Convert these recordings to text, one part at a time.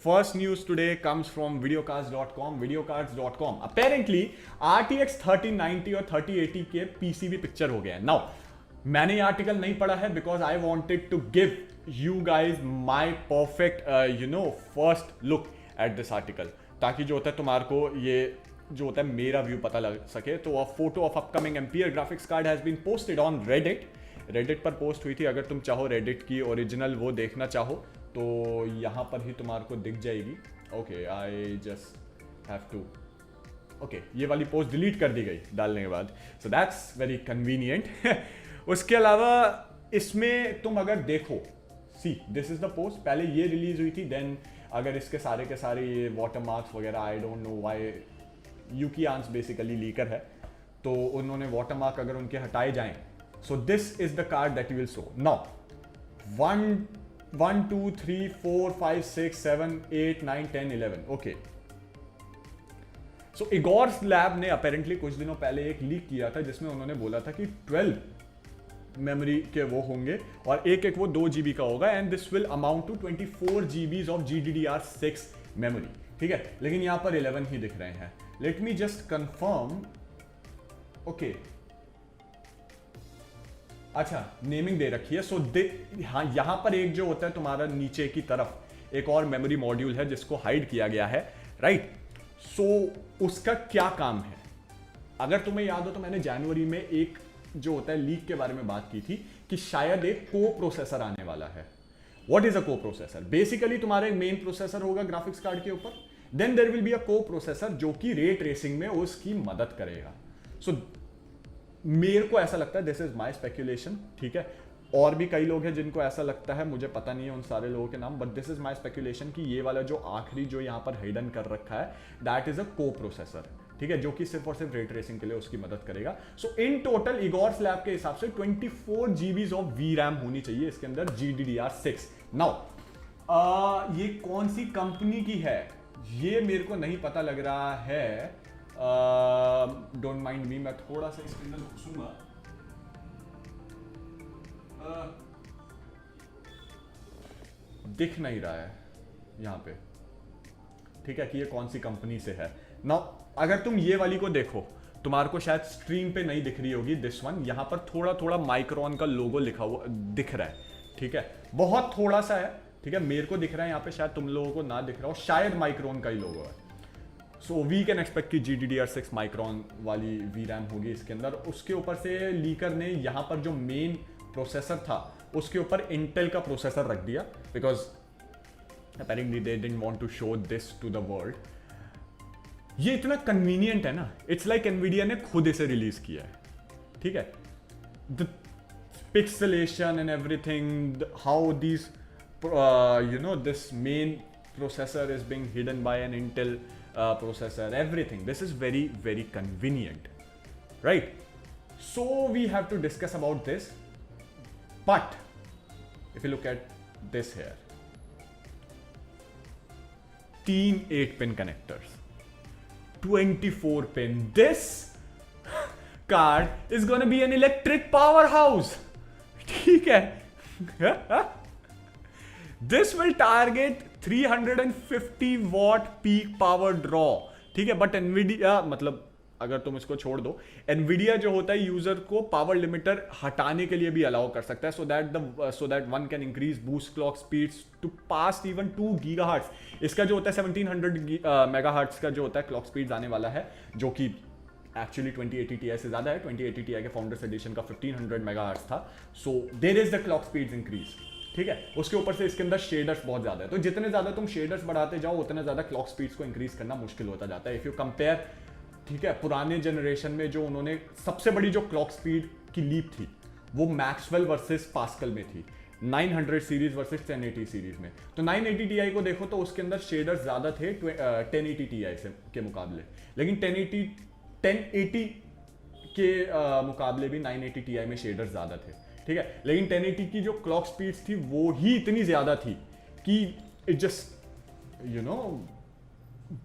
First news today comes from videocards.com. Videocards.com. Apparently, RTX 3090 और 3080 के PCB picture हो गए हैं. Now, मैंने ये आर्टिकल नहीं पढ़ा है because I wanted to give you guys my perfect first look at this article, ताकि जो होता है तुम्हारे को ये जो होता है मेरा व्यू पता लग सके. तो a photo of upcoming Ampere graphics card has been posted on Reddit पर पोस्ट हुई थी. अगर तुम चाहो रेडिट की ओरिजिनल वो देखना चाहो तो यहाँ पर ही तुम्हारे को दिख जाएगी. Okay, I just have to okay, ये वाली पोस्ट डिलीट कर दी गई डालने के बाद. So that's very convenient. उसके अलावा इसमें तुम अगर देखो, see this is the post, पहले ये रिलीज हुई थी. देन अगर इसके सारे के सारे ये वाटर मार्क्स वगैरह, I don't know why, YuukiAnS basically leaker है, तो उन्होंने वाटर मार्क अगर उनके हटाए जाएं, so this is the card that you will show. Now 1 2 3 4 5 6 7 8 9 10 11. Okay, so इगोर्स lab ने अपेरेंटली कुछ दिनों पहले एक लीक किया था जिसमें उन्होंने बोला था कि 12 मेमोरी के वो होंगे और एक एक वो 2 GB का होगा. And this will amount to 24 GB of GDDR6 memory. ठीक है, लेकिन यहां पर 11 ही दिख रहे हैं. Let me just confirm. Okay, अच्छा, नेमिंग दे रखी है. सो हाँ, यहां पर एक जो होता है तुम्हारा नीचे की तरफ एक और मेमोरी मॉड्यूल है जिसको हाइड किया गया है, राइट. सो उसका क्या काम है? अगर तुम्हें याद हो तो मैंने जनवरी में एक जो होता है लीक के बारे में बात की थी कि शायद एक को प्रोसेसर आने वाला है. व्हाट इज अ को प्रोसेसर? बेसिकली तुम्हारा एक मेन प्रोसेसर होगा ग्राफिक्स कार्ड के ऊपर, then there will be a coprocessor जो कि रे ट्रेसिंग में उसकी मदद करेगा. सो मेरे को ऐसा लगता है, दिस इज माई स्पेक्यूलेशन, ठीक है, और भी कई लोग हैं जिनको ऐसा लगता है, मुझे पता नहीं है उन सारे लोगों के नाम, but this is my speculation कि ये वाला जो आखिरी जो यहाँ पर हिडन कर रखा है दैट इज अ को प्रोसेसर. ठीक है, जो कि सिर्फ और सिर्फ रे ट्रेसिंग के लिए उसकी मदद करेगा. सो इन टोटल इगोर्स लैब के हिसाब से 24 GB ऑफ VRAM होनी चाहिए इसके अंदर, GDDR6. नाउ ये कौन सी कंपनी की है ये मेरे को नहीं पता लग रहा है. डोंट माइंड मी, मैं थोड़ा सा इसके अंदर घुसूंगा. दिख नहीं रहा है यहां पे, ठीक है, कि ये कौन सी कंपनी से है. नाउ अगर तुम ये वाली को देखो, तुम्हारे को शायद स्क्रीन पे नहीं दिख रही होगी दिस वन, यहां पर थोड़ा थोड़ा माइक्रोन का लोगो लिखा हुआ दिख रहा है. ठीक है, बहुत थोड़ा सा है. ठीक है, मेरे को दिख रहा है यहाँ पे, शायद तुम लोगों को ना दिख रहा हो, शायद माइक्रोन का ही लोगो है. सो वी कैन एक्सपेक्ट कि GDDR6 माइक्रोन वाली VRAM होगी इसके अंदर. उसके ऊपर से लीकर ने यहाँ पर जो मेन प्रोसेसर था उसके ऊपर इंटेल का प्रोसेसर रख दिया because apparently they didn't want to show this to the world. ये इतना कन्वीनियंट है ना, इट्स लाइक एनवीडिया ने खुद इसे रिलीज किया है. ठीक है, the pixelation and everything, how this this main processor is being hidden by an Intel processor, everything. This is very, very convenient, right? So we have to discuss about this. But if you look at this here, 3 8-pin connectors, 24 pin. This card is going to be an electric powerhouse. ठीक है? This will target 350 watt peak power draw. ठीक है, but Nvidia, मतलब अगर तुम इसको छोड़ दो, एनवीडिया जो होता है यूजर को पावर लिमिटर हटाने के लिए भी अलाउ कर सकता है, so that one can increase boost clock speeds to past even 2 gigahertz. इसका जो होता है 1700 मेगाहर्ट्ज का जो होता है क्लॉक स्पीड्स आने वाला है, जो कि एक्चुअली 2080 Ti से ज्यादा है. 2080 Ti के फाउंडर्स एडिशन का 1500 मेगाहर्ट्ज था. So there is the clock speeds increase. ठीक है, उसके ऊपर से इसके अंदर शेडर्स बहुत ज्यादा है, तो जितने ज्यादा तुम शेडर्स बढ़ाते जाओ उतने ज्यादा क्लॉक स्पीड्स को इंक्रीज करना मुश्किल होता जाता है. इफ यू कंपेयर, ठीक है, पुराने जनरेशन में जो उन्होंने सबसे बड़ी जो क्लॉक स्पीड की लीप थी वो मैक्सवेल वर्सेस पास्कल में थी, 900 सीरीज वर्सेस 1080 सीरीज में. तो 980 Ti को देखो तो उसके अंदर शेडर्स ज्यादा थे 1080 Ti से के मुकाबले, लेकिन 1080 के मुकाबले भी 980 Ti में शेडर्स ज्यादा थे. ठीक है, लेकिन 1080 की जो क्लॉक स्पीड्स थी वो ही इतनी ज्यादा थी कि it just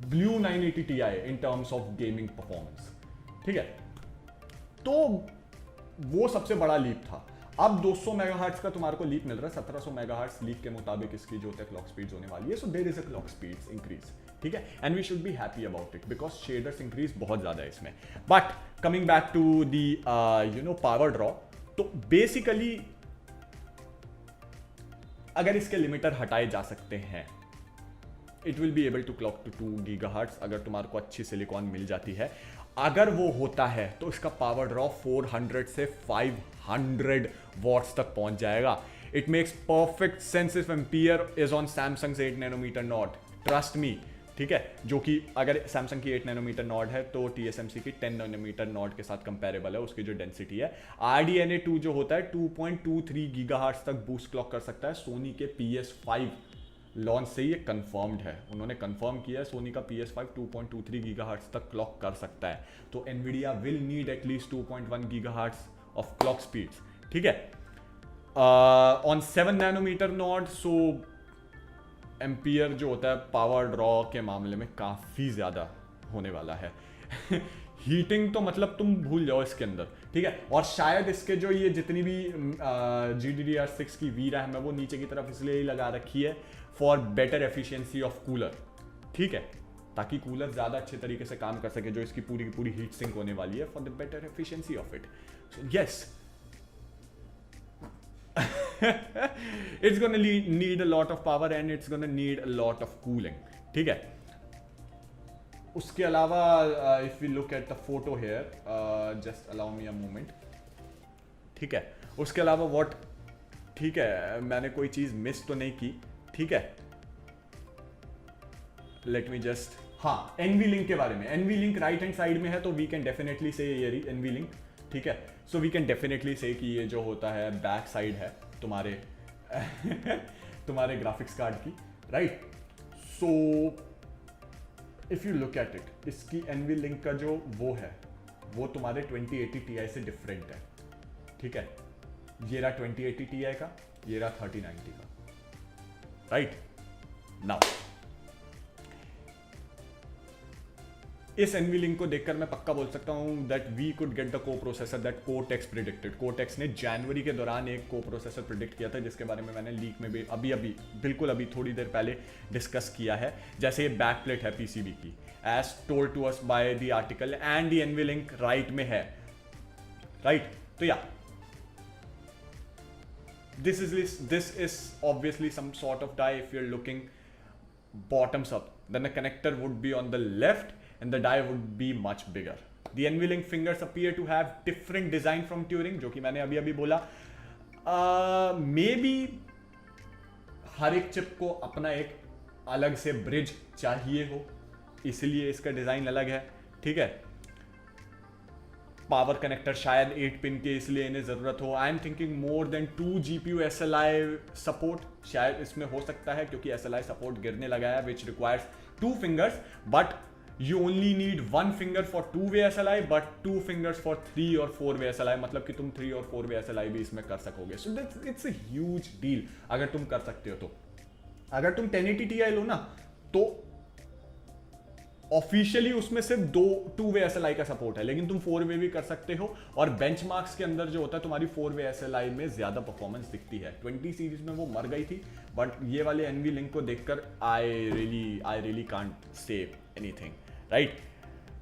blue 980 Ti in terms of gaming performance. ठीक है, तो वो सबसे बड़ा लीप था. अब 200 मेगाहर्ट्ज का तुम्हारे को लीक मिल रहा है, 1700 मेगाहर्ट्ज लीक के मुताबिक इसकी जो है क्लॉक स्पीड्स होने वाली है। So there is a clock speeds increase, ठीक है, and we should be happy about it because shaders increase बहुत ज्यादा है इसमें। But coming back to the power draw, तो बेसिकली अगर इसके लिमिटर हटाए जा सकते हैं, it will be able to clock to 2 gigahertz अगर तुम्हारे को अच्छी सिलिकॉन मिल जाती है। अगर वो होता है तो इसका पावर ड्रॉ 400 से 500 वॉट्स तक पहुंच जाएगा। It makes perfect sense if Ampere is on Samsung 8 nanometre node, trust me, ठीक है, जो कि अगर सैमसंग की 8 नैनोमीटर नॉट है तो TSMC की 10 नैनोमीटर नॉट के साथ कंपेरेबल है उसकी जो डेंसिटी है। RDNA 2 जो होता है 2.23 गीगाहर्ट्ज तक बूस्ट क्लॉक कर सकता है। सोनी के PS5 लॉन्च से ये कंफर्म्ड है, उन्होंने कंफर्म किया है सोनी का PS5 2.23 गीगाहर्ट्ज तक क्लॉक कर सकता है। तो Nvidia will need at least 2.1 gigahertz of clock speeds, ठीक है, on 7 nanometre node. So Ampere जो होता है पावर ड्रॉ के मामले में काफ़ी ज़्यादा होने वाला है। हीटिंग तो मतलब तुम भूल जाओ इसके अंदर, ठीक है, और शायद इसके जो ये जितनी भी GDDR6 की VRAM है वो नीचे की तरफ इसलिए ही लगा रखी है for better efficiency of cooler, ठीक है, ताकि कूलर ज़्यादा अच्छे तरीके से काम कर सके, जो इसकी पूरी की पूरी हीट सिंक होने वाली है for the better efficiency of it. So yes, it's gonna need a lot of power and it's gonna need a lot of cooling, ठीक है। उसके अलावा if we look at the photo here, just allow me a moment, ठीक है, उसके अलावा what, ठीक है, मैंने कोई चीज़ मिस तो नहीं की, ठीक है, लेट मी जस्ट, हाँ, NVLink के बारे में। NVLink राइट हैंड साइड में है तो वी कैन डेफिनेटली से ये NVLink, ठीक है, सो वी कैन डेफिनेटली से कि ये जो होता है बैक साइड है तुम्हारे तुम्हारे ग्राफिक्स कार्ड की, right. So if you look at it, इसकी NVLink का जो वो है वो तुम्हारे 2080 Ti से डिफरेंट है, ठीक है, ये रहा 2080 Ti का, ये रहा 3090 का, राइट। नाउ इस NVLink को देखकर मैं पक्का बोल सकता हूं that we could get the coprocessor that Cortex predicted. Cortex ने जनवरी के दौरान एक को प्रोसेसर प्रिडिक्ट किया था जिसके बारे में मैंने लीक में भी अभी थोड़ी देर पहले डिस्कस किया है। जैसे ये बैक प्लेट है PCB की, as told to us by the article, and the NVLink right में है, राइट। तो या this is obviously some sort of die. If you're looking bottoms up, then the connector would be on the left and the die would be much bigger. The NVLink fingers appear to have different design from Turing, जो कि मैंने अभी बोला। Maybe हर एक chip को अपना एक अलग से ब्रिज चाहिए हो, इसलिए इसका डिजाइन अलग है, ठीक है। पावर कनेक्टर शायद 8 पिन के, इसलिए इन्हें जरूरत हो। I am thinking more than 2 GPU SLI support शायद इसमें हो सकता है, क्योंकि SLI सपोर्ट गिरने लगा है, which requires 2 fingers, but you only need 1 finger for 2-way SLI but 2 fingers for 3 और 4-way SLI, मतलब कि तुम 3 और 4-way SLI भी इसमें कर सकोगे। So it's a huge deal अगर तुम कर सकते हो तो। अगर तुम 1080 Ti लो ना तो ऑफिशियली उसमें सिर्फ 2-way SLI का सपोर्ट है, लेकिन तुम 4-way भी कर सकते हो, और बेंचमार्क्स के अंदर जो होता है तुम्हारी 4-way SLI में ज्यादा परफॉर्मेंस दिखती है। 20 सीरीज में वो मर गई थी, बट ये वाले NVLink को देखकर I really can't say anything, right?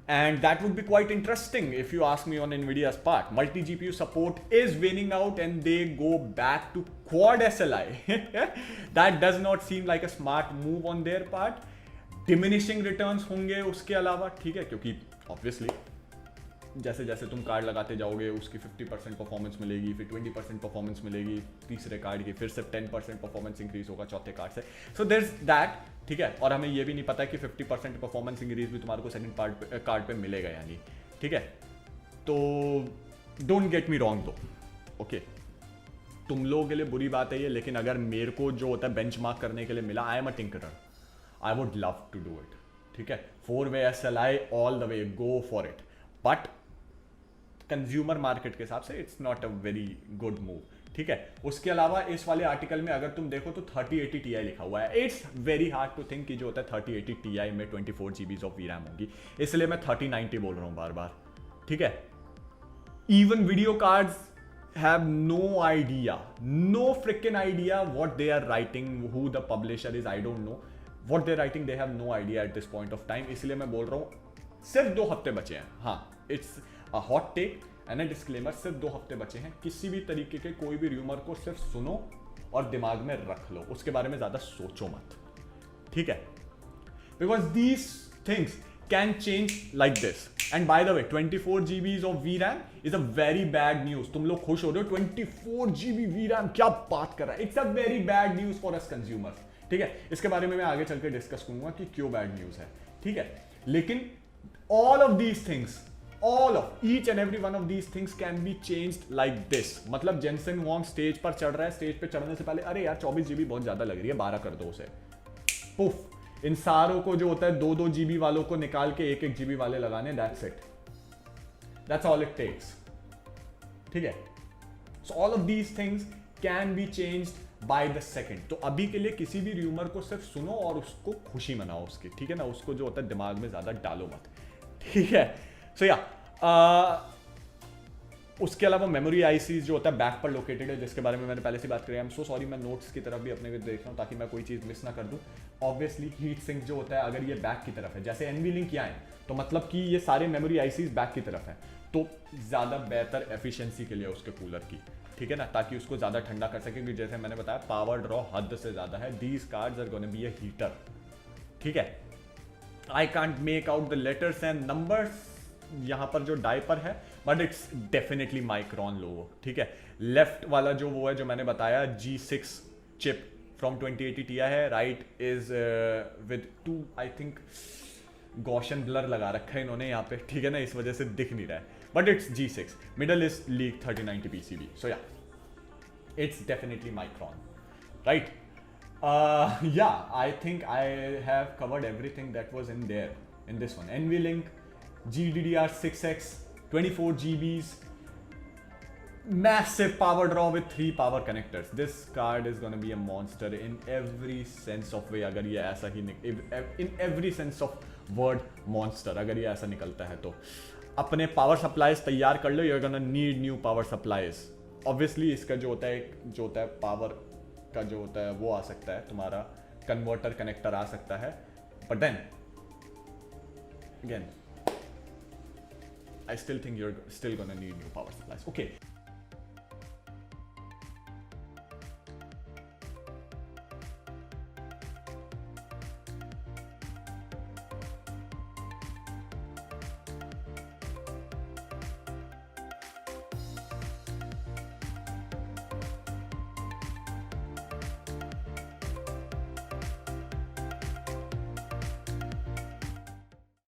And that would be quite interesting if you ask me on NVIDIA's part. Multi-GPU support is winning out and they go back to quad SLI. That does not seem like a smart move on their part. Diminishing returns होंगे उसके अलावा, ठीक है, क्योंकि obviously जैसे जैसे तुम card लगाते जाओगे उसकी 50% परफॉर्मेंस मिलेगी, फिर 20% परफॉर्मेंस मिलेगी तीसरे कार्ड की, फिर से 10% परफॉर्मेंस इंक्रीज होगा चौथे कार्ड से। सो देयर इज दैट, ठीक है, और हमें ये भी नहीं पता कि 50% परफॉर्मेंस इंक्रीज भी तुम्हारे को सेकंड कार्ड पे मिलेगा या नहीं, ठीक है। तो डोंट गेट मी रॉन्ग दो, ओके, तुम लोगों के लिए बुरी बात है ये, लेकिन अगर मेरे को जो होता है बेंचमार्क करने के लिए मिला, I am a tinkerer, I would love to do it, ठीक है। 4-way SLI all the way, go for it, but consumer market के हिसाब से it's not a very good move, ठीक है। उसके अलावा इस वाले आर्टिकल में अगर तुम देखो तो 3080 Ti लिखा हुआ है। It's very hard to think कि जो होता है 3080 Ti में 24 GB ऑफ VRAM होगी, इसलिए मैं 3090 बोल रहा हूँ बार बार, ठीक है। Even video cards have no idea, no freaking idea what they are writing, who the publisher is, I don't know what they're writing, they have no idea at this point of time. इसलिए मैं बोल रहा हूँ सिर्फ 2 हफ्ते बचे हैं. हाँ, it's a hot take and a disclaimer, सिर्फ 2 हफ्ते बचे हैं. किसी भी तरीके के कोई भी र्यूमर को सिर्फ सुनो और दिमाग में रख लो, उसके बारे में ज्यादा सोचो मत, ठीक है? Because these things can change like this. And by the way, 24 GB of VRAM is a very bad news. तुम लोग खुश हो रहे हो 24 GB VRAM, क्या बात कर रहा है? It's a very bad news for us consumers. ठीक है, इसके बारे में मैं आगे चल के डिस्कस करूंगा कि क्यों बैड न्यूज है, ठीक है? लेकिन all of these things, all of each and every one of these things can be changed like this. मतलब जेनसन वॉन्ग स्टेज पर चढ़ रहा है, स्टेज पे चढ़ने से पहले अरे यार 24 GB बहुत ज्यादा लग रही है, 12 कर दो उसे. पुफ, इन सारों को जो होता है 2-2 GB वालों को निकाल के 1-1 GB वाले लगाने, that's it, that's all it takes, ठीक है? So all of these things can be changed by the second. तो अभी के लिए किसी भी र्यूमर को सिर्फ सुनो और उसको खुशी मनाओ उसकी, ठीक है ना? उसको जो होता है दिमाग में ज्यादा डालो मत, ठीक है? सो या उसके अलावा मेमोरी आईसीज जो होता है बैक पर लोकेटेड है, जिसके बारे में मैंने पहले से बात करी. आई एम सो सॉरी, मैं नोट्स की तरफ भी अपने देख रहा हूँ ताकि मैं कोई चीज़ मिस ना कर दूँ. ऑब्वियसली हीट सिंक जो होता है अगर ये बैक की तरफ है, जैसे एनवी लिंक यहाँ है, तो मतलब कि ये सारे मेमोरी आईसीज बैक की तरफ है, तो ज़्यादा बेहतर एफिशिएंसी के लिए उसके कूलर की, ठीक है ना? ताकि उसको ज़्यादा ठंडा कर सके, क्योंकि जैसे मैंने बताया पावर ड्रॉ हद से ज़्यादा है. These cards are gonna be a heater, ठीक है? I can't make out the letters and numbers यहाँ पर जो डायपर है, but it's definitely micron low, ठीक है? लेफ्ट वाला जो वो है जो मैंने बताया G6 चिप फ्रॉम 2080 Ti है, right is with 2 I think Gaussian blur लगा रखा है इन्होंने यहाँ पे, ठीक है ना? इस वजह से दिख नहीं रहा है, but it's G6. Middle is leak 3090 PCB, सो या it's definitely micron, right? Yeah, I think I have covered everything that was in there in this one. NVLink, GDDR6X, 24 GBs, massive power draw with 3 power connectors. This card is gonna be a monster in every sense of way. अगर ये ऐसा ही in every sense of word monster, अगर ये ऐसा निकलता है तो अपने पावर सप्लाईज तैयार कर लो. You're gonna need new power supplies. Obviously इसका जो होता है पावर का जो होता है वो आ सकता है, तुम्हारा कन्वर्टर कनेक्टर आ सकता है, but then again I still think you're still gonna need new power supplies. Okay.